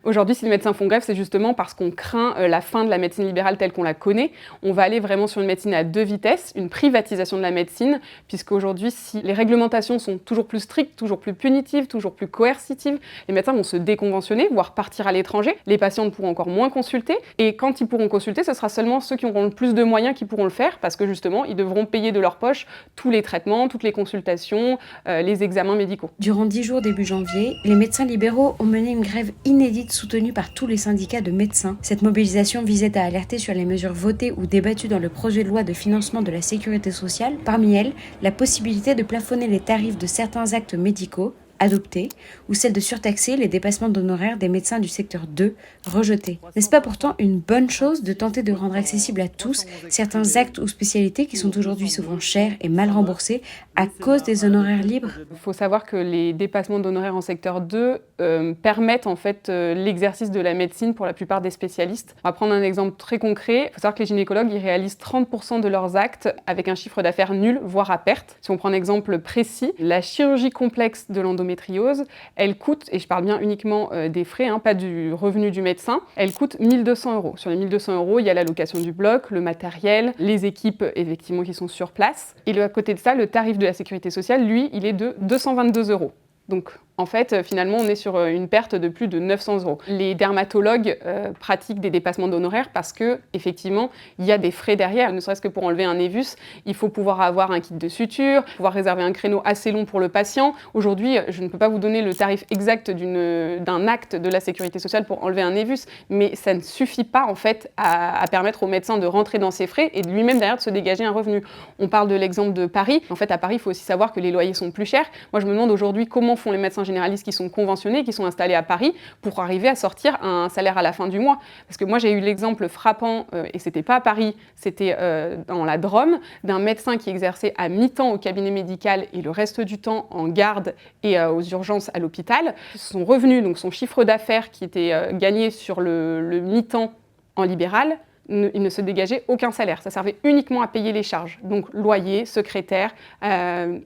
Aujourd'hui, si les médecins font grève, c'est justement parce qu'on craint la fin de la médecine libérale telle qu'on la connaît. On va aller vraiment sur une médecine à deux vitesses, une privatisation de la médecine, puisqu'aujourd'hui, si les réglementations sont toujours plus strictes, toujours plus punitives, toujours plus coercitives, les médecins vont se déconventionner, voire partir à l'étranger. Les patients ne pourront encore moins consulter. Et quand ils pourront consulter, ce sera seulement ceux qui auront le plus de moyens qui pourront le faire, parce que justement, ils devront payer de leur poche tous les traitements, toutes les consultations, les examens médicaux. Durant 10 jours début janvier, les médecins libéraux ont mené une grève inédite soutenue par tous les syndicats de médecins. Cette mobilisation visait à alerter sur les mesures votées ou débattues dans le projet de loi de financement de la sécurité sociale. Parmi elles, la possibilité de plafonner les tarifs de certains actes médicaux adoptés, ou celle de surtaxer les dépassements d'honoraires des médecins du secteur 2 rejetés. N'est-ce pas pourtant une bonne chose de tenter de rendre accessibles à tous certains actes ou spécialités qui sont aujourd'hui souvent chers et mal remboursés à cause des honoraires libres ? Il faut savoir que les dépassements d'honoraires en secteur 2 permettent en fait l'exercice de la médecine pour la plupart des spécialistes. On va prendre un exemple très concret. Il faut savoir que les gynécologues ils réalisent 30% de leurs actes avec un chiffre d'affaires nul, voire à perte. Si on prend un exemple précis, la chirurgie complexe de l'endométriose, elle coûte, et je parle bien uniquement des frais, pas du revenu du médecin, elle coûte 1 200 €. Sur les 1 200 €, il y a la location du bloc, le matériel, les équipes effectivement qui sont sur place. Et à côté de ça, le tarif de la sécurité sociale, lui, il est de 222 €. Donc, en fait, finalement, on est sur une perte de plus de 900 €. Les dermatologues pratiquent des dépassements d'honoraires parce que, effectivement, il y a des frais derrière. Ne serait-ce que pour enlever un névus, il faut pouvoir avoir un kit de suture, pouvoir réserver un créneau assez long pour le patient. Aujourd'hui, je ne peux pas vous donner le tarif exact d'un acte de la sécurité sociale pour enlever un névus, mais ça ne suffit pas, en fait, à permettre au médecin de rentrer dans ses frais et de lui-même, derrière, de se dégager un revenu. On parle de l'exemple de Paris. En fait, à Paris, il faut aussi savoir que les loyers sont plus chers. Moi, je me demande aujourd'hui comment font les médecins généralistes qui sont conventionnés, qui sont installés à Paris, pour arriver à sortir un salaire à la fin du mois. Parce que moi, j'ai eu l'exemple frappant, et c'était pas à Paris, c'était dans la Drôme, d'un médecin qui exerçait à mi-temps au cabinet médical et le reste du temps en garde et aux urgences à l'hôpital. Son revenu, donc son chiffre d'affaires qui était gagné sur le mi-temps en libéral, il ne se dégageait aucun salaire. Ça servait uniquement à payer les charges. Donc loyer, secrétaire,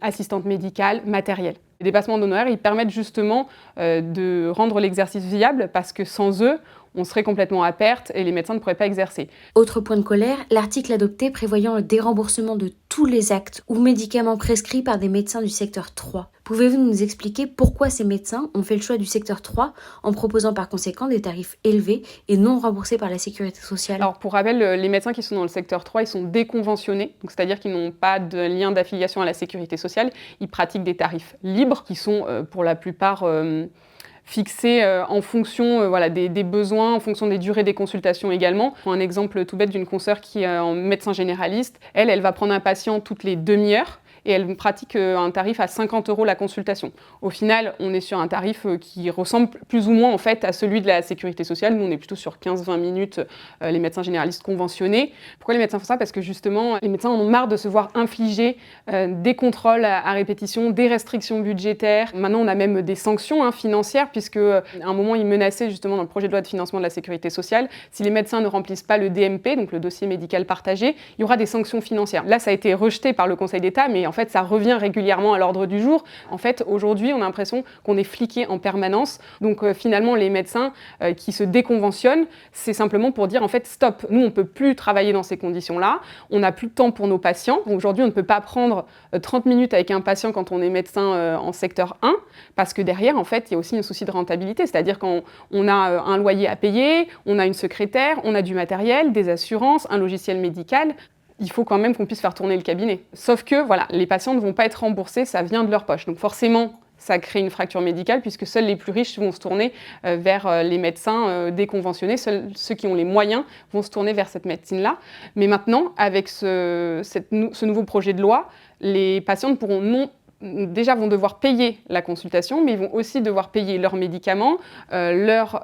assistante médicale, matériel. Les dépassements d'honoraires, ils permettent justement de rendre l'exercice viable parce que sans eux, on serait complètement à perte et les médecins ne pourraient pas exercer. Autre point de colère, l'article adopté prévoyant le déremboursement de tous les actes ou médicaments prescrits par des médecins du secteur 3. Pouvez-vous nous expliquer pourquoi ces médecins ont fait le choix du secteur 3 en proposant par conséquent des tarifs élevés et non remboursés par la sécurité sociale ? Alors pour rappel, les médecins qui sont dans le secteur 3, ils sont déconventionnés, donc c'est-à-dire qu'ils n'ont pas de lien d'affiliation à la sécurité sociale. Ils pratiquent des tarifs libres qui sont pour la plupart fixés en fonction des besoins, en fonction des durées des consultations également. Un exemple tout bête d'une consoeur qui est en médecin généraliste, elle va prendre un patient toutes les demi-heures et elle pratique un tarif à 50 € la consultation. Au final, on est sur un tarif qui ressemble plus ou moins en fait à celui de la sécurité sociale. Nous, on est plutôt sur 15-20 minutes, les médecins généralistes conventionnés. Pourquoi les médecins font ça ? Parce que justement, les médecins en ont marre de se voir infliger des contrôles à répétition, des restrictions budgétaires. Maintenant, on a même des sanctions financières, puisque à un moment, ils menaçaient justement dans le projet de loi de financement de la sécurité sociale, si les médecins ne remplissent pas le DMP, donc le dossier médical partagé, il y aura des sanctions financières. Là, ça a été rejeté par le Conseil d'État, mais en fait, ça revient régulièrement à l'ordre du jour. En fait, aujourd'hui, on a l'impression qu'on est fliqué en permanence. Donc, finalement, les médecins qui se déconventionnent, c'est simplement pour dire, en fait, stop, nous, on ne peut plus travailler dans ces conditions-là. On n'a plus de temps pour nos patients. Aujourd'hui, on ne peut pas prendre 30 minutes avec un patient quand on est médecin en secteur 1, parce que derrière, en fait, il y a aussi un souci de rentabilité. C'est-à-dire qu'on a un loyer à payer, on a une secrétaire, on a du matériel, des assurances, un logiciel médical. Il faut quand même qu'on puisse faire tourner le cabinet. Sauf que les patients ne vont pas être remboursés, ça vient de leur poche. Donc forcément, ça crée une fracture médicale puisque seuls les plus riches vont se tourner vers les médecins déconventionnés. Seuls ceux qui ont les moyens vont se tourner vers cette médecine-là. Mais maintenant, avec ce nouveau projet de loi, les patients ne pourront déjà vont devoir payer la consultation, mais ils vont aussi devoir payer leurs médicaments, leurs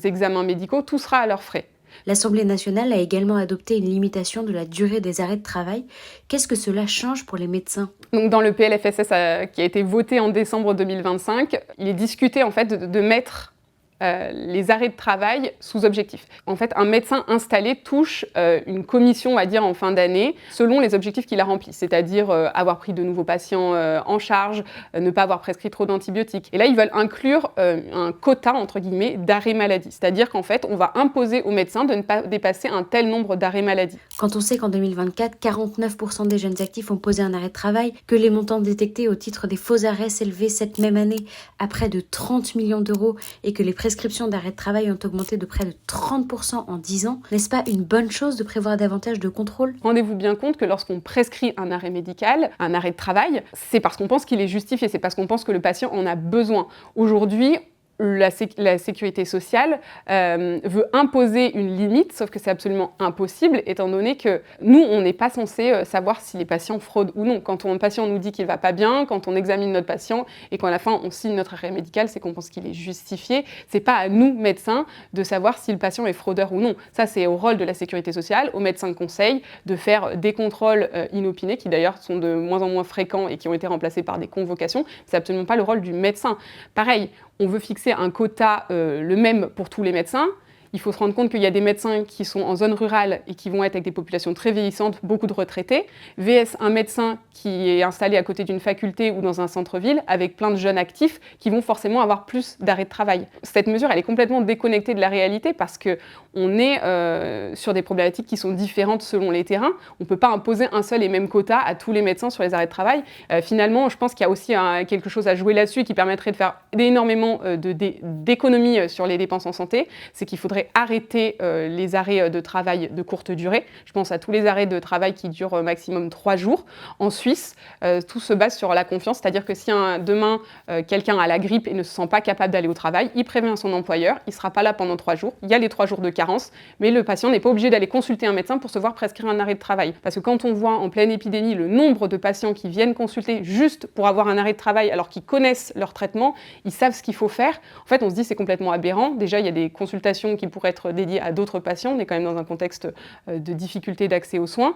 examens médicaux, tout sera à leurs frais. L'Assemblée nationale a également adopté une limitation de la durée des arrêts de travail. Qu'est-ce que cela change pour les médecins ? Donc dans le PLFSS qui a été voté en décembre 2025, il est discuté en fait de mettre les arrêts de travail sous objectif. En fait, un médecin installé touche une commission, on va dire, en fin d'année, selon les objectifs qu'il a remplis, c'est-à-dire avoir pris de nouveaux patients en charge, ne pas avoir prescrit trop d'antibiotiques. Et là, ils veulent inclure un quota, entre guillemets, d'arrêts maladie. C'est-à-dire qu'en fait, on va imposer aux médecins de ne pas dépasser un tel nombre d'arrêts maladie. Quand on sait qu'en 2024, 49% des jeunes actifs ont posé un arrêt de travail, que les montants détectés au titre des faux arrêts s'élevaient cette même année à près de 30 millions d'euros et que les prescriptions d'arrêt de travail ont augmenté de près de 30% en 10 ans, n'est-ce pas une bonne chose de prévoir davantage de contrôle ? Rendez-vous bien compte que lorsqu'on prescrit un arrêt médical, un arrêt de travail, c'est parce qu'on pense qu'il est justifié, c'est parce qu'on pense que le patient en a besoin. Aujourd'hui, la sécurité sociale veut imposer une limite, sauf que c'est absolument impossible, étant donné que nous, on n'est pas censé savoir si les patients fraudent ou non. Quand un patient nous dit qu'il ne va pas bien, quand on examine notre patient et qu'à la fin, on signe notre arrêt médical, c'est qu'on pense qu'il est justifié. Ce n'est pas à nous, médecins, de savoir si le patient est fraudeur ou non. Ça, c'est au rôle de la sécurité sociale, aux médecins de conseil, de faire des contrôles inopinés, qui d'ailleurs sont de moins en moins fréquents et qui ont été remplacés par des convocations. C'est absolument pas le rôle du médecin. Pareil, on veut fixer un quota le même pour tous les médecins. Il faut se rendre compte qu'il y a des médecins qui sont en zone rurale et qui vont être avec des populations très vieillissantes, beaucoup de retraités, vs un médecin qui est installé à côté d'une faculté ou dans un centre-ville avec plein de jeunes actifs qui vont forcément avoir plus d'arrêts de travail. Cette mesure, elle est complètement déconnectée de la réalité parce qu'on est sur des problématiques qui sont différentes selon les terrains. On ne peut pas imposer un seul et même quota à tous les médecins sur les arrêts de travail. Finalement, je pense qu'il y a aussi quelque chose à jouer là-dessus qui permettrait de faire énormément d'économies sur les dépenses en santé. C'est qu'il faudrait arrêter les arrêts de travail de courte durée. Je pense à tous les arrêts de travail qui durent maximum 3 jours. En Suisse, tout se base sur la confiance, c'est-à-dire que si demain quelqu'un a la grippe et ne se sent pas capable d'aller au travail, il prévient son employeur, il ne sera pas là pendant 3 jours, il y a les 3 jours de carence, mais le patient n'est pas obligé d'aller consulter un médecin pour se voir prescrire un arrêt de travail. Parce que quand on voit en pleine épidémie le nombre de patients qui viennent consulter juste pour avoir un arrêt de travail alors qu'ils connaissent leur traitement, ils savent ce qu'il faut faire, en fait on se dit c'est complètement aberrant. Déjà il y a des consultations qui pourraient être dédiées à d'autres patients, on est quand même dans un contexte de difficulté d'accès aux soins.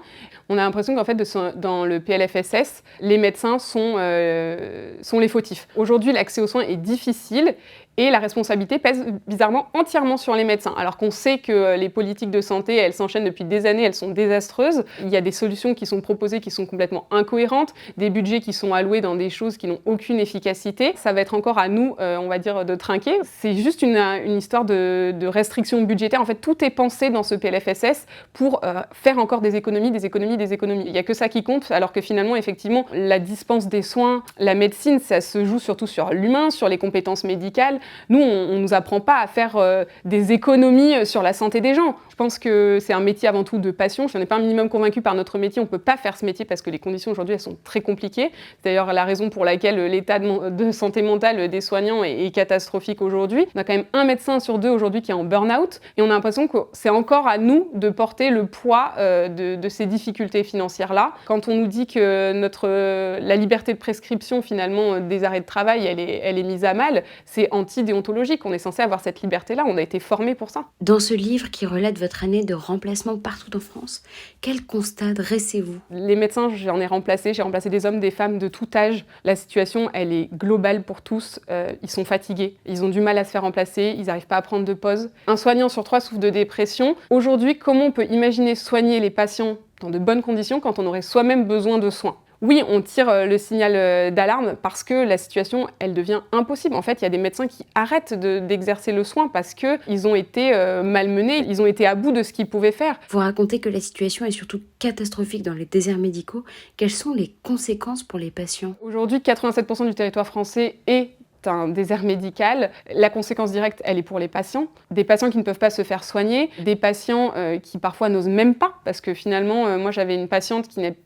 On a l'impression qu'en fait dans le PLFSS, les médecins sont les fautifs. Aujourd'hui l'accès aux soins est difficile et la responsabilité pèse bizarrement entièrement sur les médecins. Alors qu'on sait que les politiques de santé, elles s'enchaînent depuis des années, elles sont désastreuses. Il y a des solutions qui sont proposées qui sont complètement incohérentes, des budgets qui sont alloués dans des choses qui n'ont aucune efficacité. Ça va être encore à nous, on va dire, de trinquer. C'est juste une histoire de restrictions budgétaires. En fait, tout est pensé dans ce PLFSS pour faire encore des économies. Il n'y a que ça qui compte, alors que finalement, effectivement, la dispense des soins, la médecine, ça se joue surtout sur l'humain, sur les compétences médicales. Nous, on ne nous apprend pas à faire des économies sur la santé des gens. Je pense que c'est un métier avant tout de passion. Je n'en ai pas un minimum convaincue par notre métier. On ne peut pas faire ce métier parce que les conditions aujourd'hui, elles sont très compliquées. C'est d'ailleurs la raison pour laquelle l'état de santé mentale des soignants est catastrophique aujourd'hui. On a quand même 1 médecin sur 2 aujourd'hui qui est en burn-out et on a l'impression que c'est encore à nous de porter le poids de ces difficultés financières-là. Quand on nous dit que la liberté de prescription finalement des arrêts de travail, elle est mise à mal, c'est déontologique, on est censé avoir cette liberté-là, on a été formé pour ça. Dans ce livre qui relate votre année de remplacement partout en France, quel constat dressez-vous ? Les médecins, j'ai remplacé des hommes, des femmes de tout âge. La situation, elle est globale pour tous. Ils sont fatigués, ils ont du mal à se faire remplacer, ils n'arrivent pas à prendre de pause. Un soignant sur 3 souffre de dépression. Aujourd'hui, comment on peut imaginer soigner les patients dans de bonnes conditions quand on aurait soi-même besoin de soins ? Oui, on tire le signal d'alarme parce que la situation, elle devient impossible. En fait, il y a des médecins qui arrêtent d'exercer le soin parce qu'ils ont été malmenés, ils ont été à bout de ce qu'ils pouvaient faire. Vous racontez que la situation est surtout catastrophique dans les déserts médicaux. Quelles sont les conséquences pour les patients ? Aujourd'hui, 87% du territoire français est un désert médical. La conséquence directe, elle est pour les patients. Des patients qui ne peuvent pas se faire soigner, des patients qui parfois n'osent même pas, parce que finalement, moi j'avais une patiente qui n'est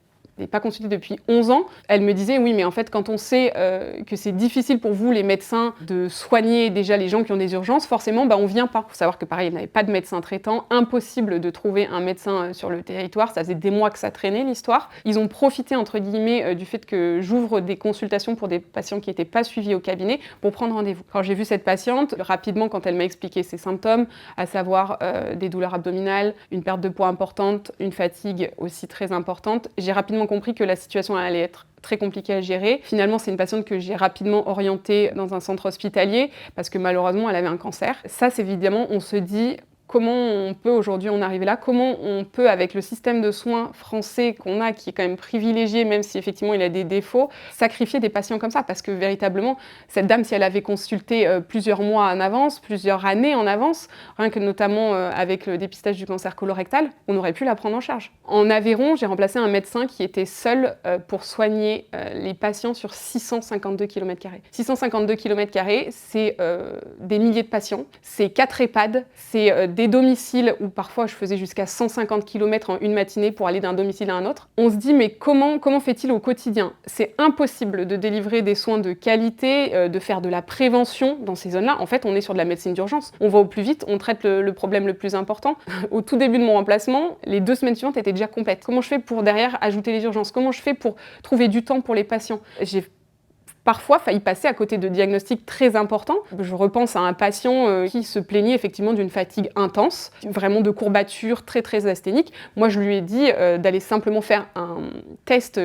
pas consultée depuis 11 ans. Elle me disait, oui, mais en fait, quand on sait que c'est difficile pour vous, les médecins, de soigner déjà les gens qui ont des urgences, forcément, on ne vient pas. Il faut savoir que pareil, il n'avait pas de médecin traitant, impossible de trouver un médecin sur le territoire. Ça faisait des mois que ça traînait, l'histoire. Ils ont profité, entre guillemets, du fait que j'ouvre des consultations pour des patients qui n'étaient pas suivis au cabinet pour prendre rendez-vous. Quand j'ai vu cette patiente, rapidement, quand elle m'a expliqué ses symptômes, à savoir des douleurs abdominales, une perte de poids importante, une fatigue aussi très importante, j'ai rapidement compris que la situation allait être très compliquée à gérer. Finalement, c'est une patiente que j'ai rapidement orientée dans un centre hospitalier parce que malheureusement, elle avait un cancer. Ça, c'est évidemment, on se dit... Comment on peut aujourd'hui en arriver là? Comment on peut, avec le système de soins français qu'on a, qui est quand même privilégié, même si effectivement il a des défauts, sacrifier des patients comme ça? Parce que véritablement, cette dame, si elle avait consulté plusieurs mois en avance, plusieurs années en avance, rien que notamment avec le dépistage du cancer colorectal, on aurait pu la prendre en charge. En Aveyron, j'ai remplacé un médecin qui était seul pour soigner les patients sur 652 km². 652 km², c'est des milliers de patients, c'est 4 EHPAD, c'est des domiciles où parfois je faisais jusqu'à 150 km en une matinée pour aller d'un domicile à un autre. On se dit mais comment fait-il au quotidien? C'est impossible de délivrer des soins de qualité, de faire de la prévention dans ces zones-là. En fait, on est sur de la médecine d'urgence. On va au plus vite, on traite le problème le plus important. Au tout début de mon remplacement, les 2 semaines suivantes étaient déjà complètes. Comment je fais pour derrière ajouter les urgences? Comment je fais pour trouver du temps pour les patients? J'ai parfois failli passer à côté de diagnostics très importants. Je repense à un patient qui se plaignait effectivement d'une fatigue intense, vraiment de courbatures très très asthéniques. Moi, je lui ai dit d'aller simplement faire un test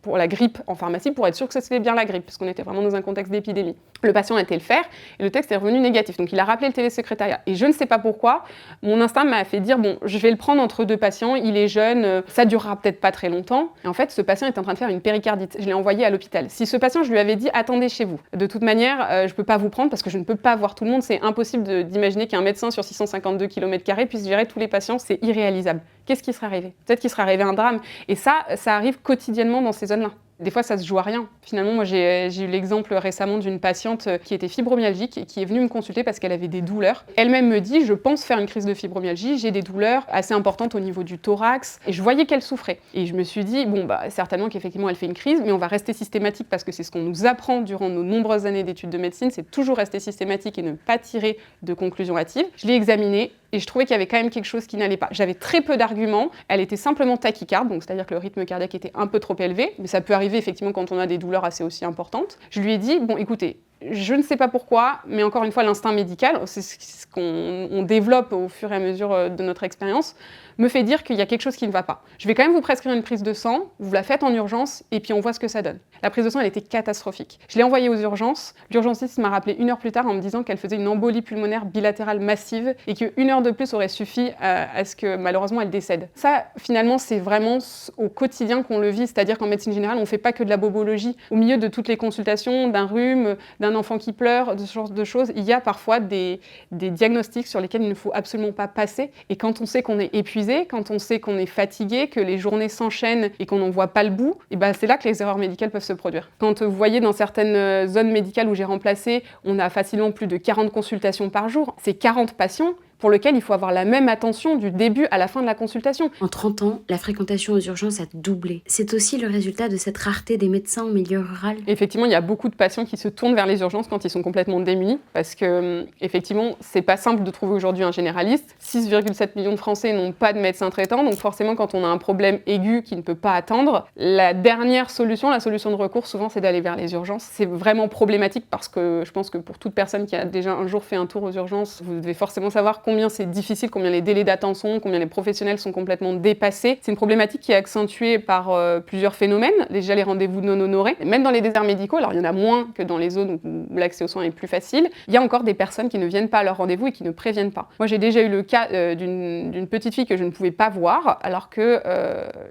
pour la grippe en pharmacie pour être sûr que c'était bien la grippe, parce qu'on était vraiment dans un contexte d'épidémie. Le patient a été le faire et le test est revenu négatif. Donc il a rappelé le télésecrétariat. Et je ne sais pas pourquoi, mon instinct m'a fait dire bon, je vais le prendre entre 2 patients, il est jeune, ça durera peut-être pas très longtemps. Et en fait, ce patient est en train de faire une péricardite. Je l'ai envoyé à l'hôpital. Si ce patient, je lui avais dit attendez chez vous. De toute manière, je peux pas vous prendre parce que je ne peux pas voir tout le monde. C'est impossible d'imaginer qu'un médecin sur 652 km² puisse gérer tous les patients. C'est irréalisable. Qu'est-ce qui serait arrivé? Peut-être qu'il serait arrivé un drame. Et ça arrive quotidiennement dans ces zones-là. Des fois, ça se joue à rien. Finalement, moi, j'ai eu l'exemple récemment d'une patiente qui était fibromyalgique et qui est venue me consulter parce qu'elle avait des douleurs. Elle-même me dit, je pense faire une crise de fibromyalgie, j'ai des douleurs assez importantes au niveau du thorax. Et je voyais qu'elle souffrait. Et je me suis dit, bon, certainement qu'effectivement, elle fait une crise, mais on va rester systématique parce que c'est ce qu'on nous apprend durant nos nombreuses années d'études de médecine, c'est toujours rester systématique et ne pas tirer de conclusions hâtives. Je l'ai examinée. Et je trouvais qu'il y avait quand même quelque chose qui n'allait pas. J'avais très peu d'arguments, elle était simplement tachycarde, donc c'est-à-dire que le rythme cardiaque était un peu trop élevé, mais ça peut arriver effectivement quand on a des douleurs assez aussi importantes. Je lui ai dit, bon écoutez, je ne sais pas pourquoi, mais encore une fois, l'instinct médical, c'est ce qu'on développe au fur et à mesure de notre expérience, me fait dire qu'il y a quelque chose qui ne va pas. Je vais quand même vous prescrire une prise de sang, vous la faites en urgence, et puis on voit ce que ça donne. La prise de sang, elle était catastrophique. Je l'ai envoyée aux urgences, l'urgentiste m'a rappelé 1 heure plus tard en me disant qu'elle faisait une embolie pulmonaire bilatérale massive, et qu'1 heure de plus aurait suffi à ce que malheureusement elle décède. Ça, finalement, c'est vraiment au quotidien qu'on le vit, c'est-à-dire qu'en médecine générale, on ne fait pas que de la bobologie. Au milieu de toutes les consultations, d'un rhume, d'un enfant qui pleure, de ce genre de choses, il y a parfois des diagnostics sur lesquels il ne faut absolument pas passer. Et quand on sait qu'on est épuisé, quand on sait qu'on est fatigué, que les journées s'enchaînent et qu'on n'en voit pas le bout, et c'est là que les erreurs médicales peuvent se produire. Quand vous voyez dans certaines zones médicales où j'ai remplacé, on a facilement plus de 40 consultations par jour. Ces 40 patients pour lequel il faut avoir la même attention du début à la fin de la consultation. En 30 ans, la fréquentation aux urgences a doublé. C'est aussi le résultat de cette rareté des médecins au milieu rural. Effectivement, il y a beaucoup de patients qui se tournent vers les urgences quand ils sont complètement démunis, parce que, effectivement, c'est pas simple de trouver aujourd'hui un généraliste. 6,7 millions de Français n'ont pas de médecin traitant, donc forcément, quand on a un problème aigu qui ne peut pas attendre, la dernière solution, la solution de recours, souvent, c'est d'aller vers les urgences. C'est vraiment problématique parce que je pense que pour toute personne qui a déjà un jour fait un tour aux urgences, vous devez forcément savoir combien c'est difficile, combien les délais d'attente sont, combien les professionnels sont complètement dépassés. C'est une problématique qui est accentuée par plusieurs phénomènes. Déjà les rendez-vous non honorés. Même dans les déserts médicaux, alors il y en a moins que dans les zones où l'accès aux soins est plus facile, il y a encore des personnes qui ne viennent pas à leur rendez-vous et qui ne préviennent pas. Moi j'ai déjà eu le cas d'une petite fille que je ne pouvais pas voir alors que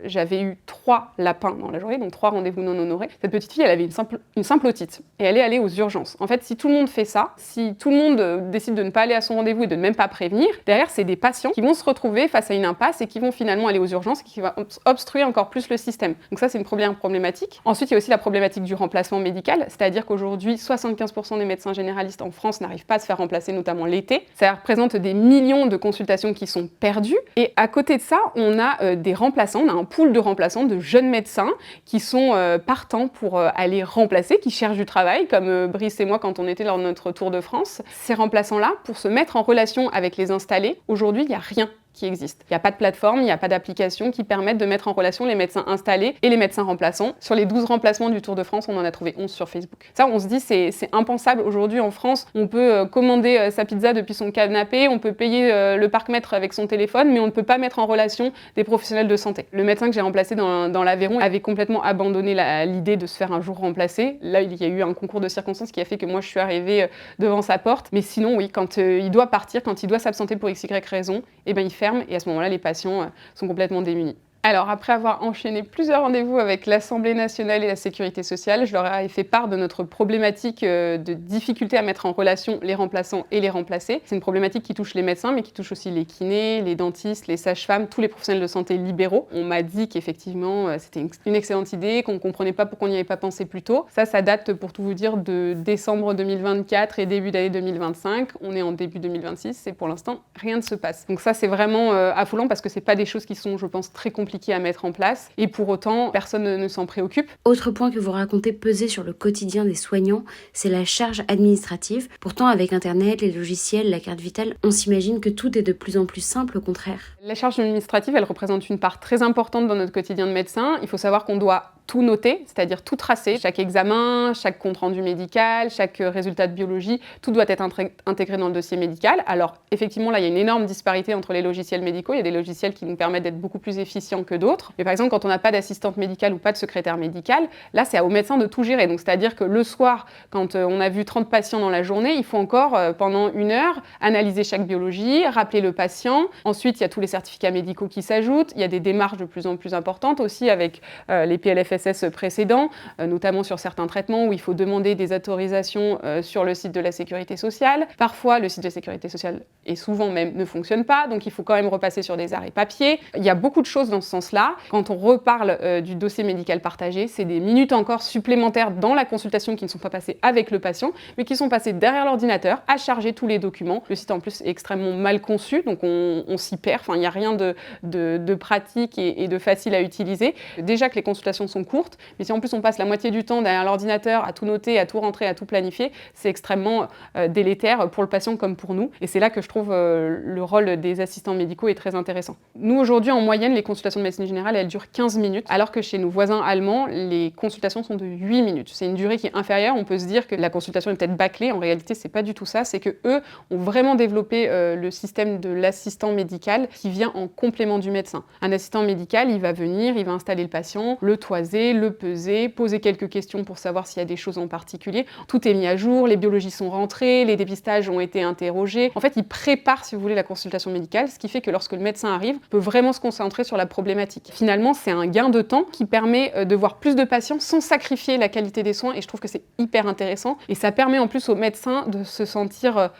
j'avais eu 3 lapins dans la journée, donc 3 rendez-vous non honorés. Cette petite fille, elle avait une simple otite et elle est allée aux urgences. En fait, si tout le monde fait ça, si tout le monde décide de ne pas aller à son rendez-vous et de ne même pas prévenir, derrière, c'est des patients qui vont se retrouver face à une impasse et qui vont finalement aller aux urgences et qui va obstruer encore plus le système. Donc ça, c'est une première problématique. Ensuite, il y a aussi la problématique du remplacement médical, c'est-à-dire qu'aujourd'hui, 75% des médecins généralistes en France n'arrivent pas à se faire remplacer, notamment l'été. Ça représente des millions de consultations qui sont perdues. Et à côté de ça, on a des remplaçants, on a un pool de remplaçants, de jeunes médecins qui sont partants pour aller remplacer, qui cherchent du travail, comme Brice et moi quand on était lors de notre tour de France. Ces remplaçants-là, pour se mettre en relation avec les installés, aujourd'hui, il n'y a rien. qui existent. Il n'y a pas de plateforme, il n'y a pas d'application qui permettent de mettre en relation les médecins installés et les médecins remplaçants. Sur les 12 remplacements du Tour de France, on en a trouvé 11 sur Facebook. Ça, on se dit, c'est impensable. Aujourd'hui, en France, on peut commander sa pizza depuis son canapé, on peut payer le parc-mètre avec son téléphone, mais on ne peut pas mettre en relation des professionnels de santé. Le médecin que j'ai remplacé dans l'Aveyron avait complètement abandonné l'idée de se faire un jour remplacer. Là, il y a eu un concours de circonstances qui a fait que moi, je suis arrivée devant sa porte. Mais sinon, oui, quand il doit partir, quand il doit s'absenter pour x, y raison, eh ben, il ferme et à ce moment-là, les patients sont complètement démunis. Alors, après avoir enchaîné plusieurs rendez-vous avec l'Assemblée nationale et la Sécurité sociale, je leur ai fait part de notre problématique de difficulté à mettre en relation les remplaçants et les remplacés. C'est une problématique qui touche les médecins, mais qui touche aussi les kinés, les dentistes, les sages-femmes, tous les professionnels de santé libéraux. On m'a dit qu'effectivement, c'était une excellente idée, qu'on ne comprenait pas pourquoi on n'y avait pas pensé plus tôt. Ça date, pour tout vous dire, de décembre 2024 et début d'année 2025. On est en début 2026 et pour l'instant, rien ne se passe. Donc ça, c'est vraiment affolant parce que c'est pas des choses qui sont, je pense, très compliquées à mettre en place et pour autant personne ne s'en préoccupe. Autre point que vous racontez peser sur le quotidien des soignants, c'est la charge administrative. Pourtant avec internet, les logiciels, la carte vitale, on s'imagine que tout est de plus en plus simple, au contraire. La charge administrative, elle représente une part très importante dans notre quotidien de médecin. Il faut savoir qu'on doit tout noter, c'est-à-dire tout tracer, chaque examen, chaque compte-rendu médical, chaque résultat de biologie, tout doit être intégré dans le dossier médical. Alors effectivement, là, il y a une énorme disparité entre les logiciels médicaux. Il y a des logiciels qui nous permettent d'être beaucoup plus efficients que d'autres. Mais par exemple, quand on n'a pas d'assistante médicale ou pas de secrétaire médical, là, c'est au médecin de tout gérer. Donc c'est-à-dire que le soir, quand on a vu 30 patients dans la journée, il faut encore, pendant 1 heure, analyser chaque biologie, rappeler le patient. Ensuite, il y a tous les certificats médicaux qui s'ajoutent. Il y a des démarches de plus en plus importantes aussi avec les PLFSS précédents, notamment sur certains traitements où il faut demander des autorisations sur le site de la Sécurité sociale. Parfois, le site de la Sécurité sociale, et souvent même, ne fonctionne pas, donc il faut quand même repasser sur des arrêts papier. Il y a beaucoup de choses dans ce sens-là. Quand on reparle du dossier médical partagé, c'est des minutes encore supplémentaires dans la consultation qui ne sont pas passées avec le patient, mais qui sont passées derrière l'ordinateur à charger tous les documents. Le site en plus est extrêmement mal conçu, donc on s'y perd. Enfin, il n'y a rien de pratique et de facile à utiliser. Déjà que les consultations sont courtes, mais si en plus on passe la moitié du temps derrière l'ordinateur à tout noter, à tout rentrer, à tout planifier, c'est extrêmement délétère pour le patient comme pour nous. Et c'est là que je trouve le rôle des assistants médicaux est très intéressant. Nous, aujourd'hui, en moyenne, les consultations de médecine générale, elles durent 15 minutes, alors que chez nos voisins allemands, les consultations sont de 8 minutes. C'est une durée qui est inférieure. On peut se dire que la consultation est peut-être bâclée. En réalité, c'est pas du tout ça. C'est que eux ont vraiment développé le système de l'assistant médical qui vient en complément du médecin. Un assistant médical, il va venir, il va installer le patient, le toiser, le peser, poser quelques questions pour savoir s'il y a des choses en particulier. Tout est mis à jour, les biologies sont rentrées, les dépistages ont été interrogés. En fait, il prépare, si vous voulez, la consultation médicale, ce qui fait que lorsque le médecin arrive, il peut vraiment se concentrer sur la problématique. Finalement, c'est un gain de temps qui permet de voir plus de patients sans sacrifier la qualité des soins et je trouve que c'est hyper intéressant. Et ça permet en plus aux médecins de se sentir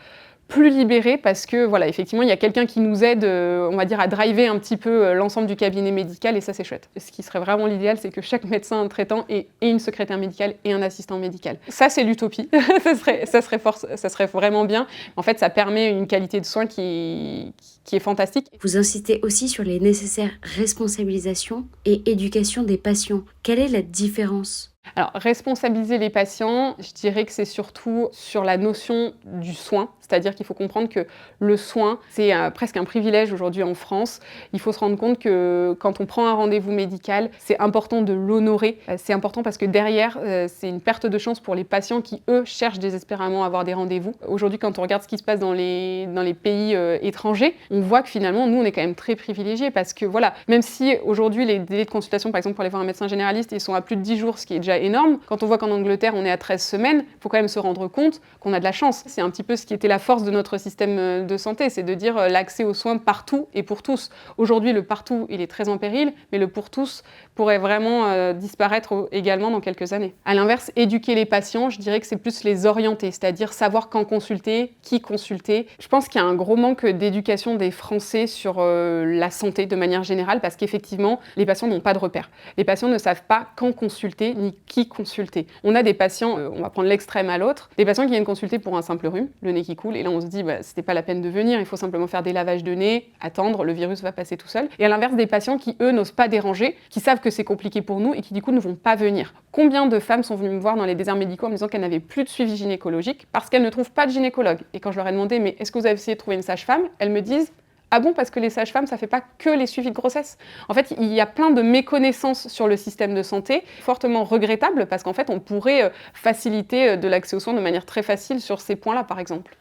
plus libérés parce que, voilà, effectivement, il y a quelqu'un qui nous aide, on va dire, à driver un petit peu l'ensemble du cabinet médical et ça, c'est chouette. Ce qui serait vraiment l'idéal, c'est que chaque médecin traitant ait une secrétaire médicale et un assistant médical. Ça, c'est l'utopie. ça serait vraiment bien. En fait, ça permet une qualité de soins qui est fantastique. Vous insistez aussi sur les nécessaires responsabilisations et éducation des patients. Quelle est la différence ? Alors, responsabiliser les patients, je dirais que c'est surtout sur la notion du soin. C'est-à-dire qu'il faut comprendre que le soin, c'est presque un privilège aujourd'hui en France. Il faut se rendre compte que quand on prend un rendez-vous médical, c'est important de l'honorer. C'est important parce que derrière, c'est une perte de chance pour les patients qui, eux, cherchent désespérément à avoir des rendez-vous. Aujourd'hui, quand on regarde ce qui se passe dans les pays étrangers, on voit que finalement, nous, on est quand même très privilégiés parce que, voilà, même si aujourd'hui, les délais de consultation, par exemple, pour aller voir un médecin généraliste, ils sont à plus de 10 jours, ce qui est déjà énorme. Quand on voit qu'en Angleterre, on est à 13 semaines, il faut quand même se rendre compte qu'on a de la chance. C'est un petit peu ce qui était la force de notre système de santé, c'est de dire l'accès aux soins partout et pour tous. Aujourd'hui, le partout, il est très en péril, mais le pour tous pourrait vraiment disparaître également dans quelques années. À l'inverse, éduquer les patients, je dirais que c'est plus les orienter, c'est-à-dire savoir quand consulter, qui consulter. Je pense qu'il y a un gros manque d'éducation des Français sur la santé de manière générale, parce qu'effectivement, les patients n'ont pas de repères. Les patients ne savent pas quand consulter, ni qui consulter. On a des patients, on va prendre l'extrême à l'autre, des patients qui viennent consulter pour un simple rhume, le nez qui coule, et là on se dit, c'était pas la peine de venir, il faut simplement faire des lavages de nez, attendre, le virus va passer tout seul. Et à l'inverse, des patients qui, eux, n'osent pas déranger, qui savent que c'est compliqué pour nous et qui, du coup, ne vont pas venir. Combien de femmes sont venues me voir dans les déserts médicaux en me disant qu'elles n'avaient plus de suivi gynécologique parce qu'elles ne trouvent pas de gynécologue? Et quand je leur ai demandé, mais est-ce que vous avez essayé de trouver une sage-femme? Elles me disent, Ah bon, parce que les sages-femmes, ça fait pas que les suivis de grossesse. En fait, il y a plein de méconnaissances sur le système de santé, fortement regrettables, parce qu'en fait, on pourrait faciliter de l'accès aux soins de manière très facile sur ces points-là, par exemple.